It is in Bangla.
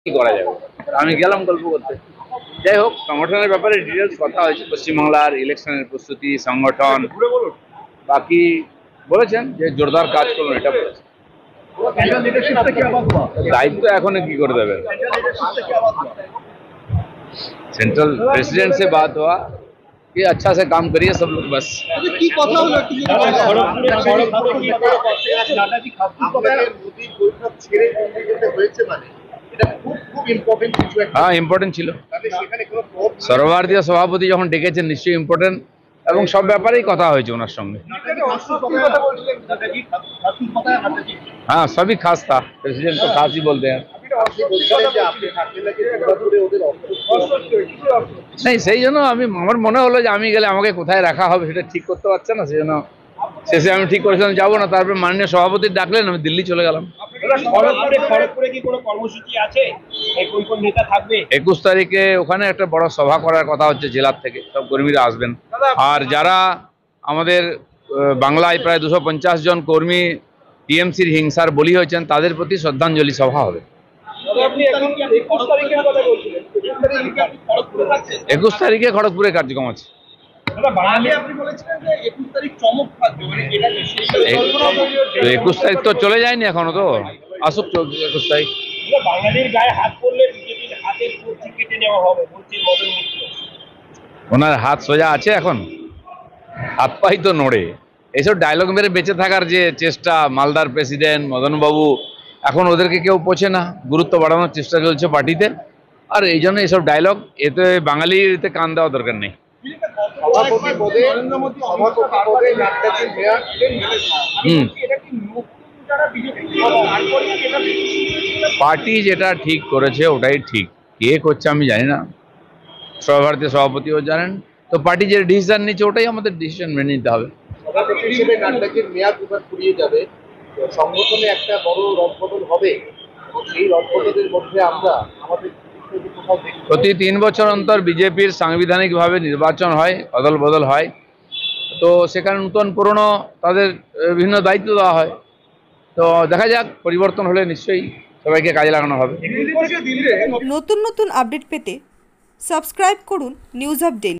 কি করা যাবে, আমি গেলাম গল্প করতে। যাই হোক, সংগঠনের ব্যাপারে ডিটেলস কথা হয়েছে, পশ্চিমবাংলার ইলেকশনের প্রস্তুতি, সংগঠন, বাকি বলেছেন যে জোরদার কাজ করুন, এটা বলেছেন। दायित्व এখন কি করে দেবে? सेंट्रल प्रेसिडेंट से बात हुआ कि अच्छा से काम करिए सब लोग, बस। हाँ, इम्पोर्टेंट ছিল। সর্বভারতীয় সভাপতি যখন ডেকেছেন নিশ্চয়ই ইম্পর্টেন্ট, এবং সব ব্যাপারেই কথা হয়েছে ওনার সঙ্গে। हाँ, सभी खास था, प्रेसिडेंट तो खास ही बोलते हैं। नहीं, সেই জন্য আমার মনে হলো যে আমি গেলে আমাকে কোথায় রাখা হবে সেটা ঠিক করতে পারছে না, সেই জন্য শেষে আমি ঠিক করেছিলাম যাবো না। তারপরে মাননীয় সভাপতি ডাকলেন, আমি দিল্লি চলে গেলাম। 21 তারিখে ওখানে একটা বড় সভা করার কথা হচ্ছে, জেলার থেকে সব কর্মীরা আসবেন। আর যারা আমাদের বাংলায় প্রায় 250 জন কর্মী টিএমসির হিংসার বলি হয়েছেন, তাদের প্রতি শ্রদ্ধাঞ্জলি সভা হবে। 21 তারিখে খড়গপুরে কার্যক্রম আছে। 21 তারিখ তো চলে যায়নি এখনো, তো আসুক 21 তারিখ। ওনার হাত সোজা আছে এখন? হাত পাই তো নড়ে। এইসব ডায়লগ মেরে বেঁচে থাকার যে চেষ্টা, মালদার প্রেসিডেন্ট মদনবাবু, এখন ওদেরকে কেউ পোছে না, গুরুত্ব বাড়ানোর চেষ্টা চলছে পার্টিতে। আর এই জন্য এইসব ডায়লগ, এতে বাঙালির এতে কান দেওয়া দরকার নেই। পার্টি যেটা ঠিক করেছে ওটাই ঠিক, কে করছে আমি জানি না, সর্বভারতীয় সভাপতিও জানেন। তো পার্টি যে ডিসিশন নিচ্ছে ওটাই আমাদের ডিসিশন মেনে নিতে হবে। সংগঠনে একটা বড় রদবদল হবে, সেই রদবদলের মধ্যে আমরা আমাদের প্রতি 3 বছর অন্তর বিজেপির সাংবিধানিকভাবে নির্বাচন হয়, অদল বদল হয়। তো সেখানে নতুন পুরনো তাদের বিভিন্ন দায়িত্ব দেওয়া হয়। তো দেখা যাক, পরিবর্তন হলে নিশ্চয়ই সবাইকে কাজে লাগানো হবে। নতুন নতুন আপডেট পেতে সাবস্ক্রাইব করুন নিউজ আপডেট।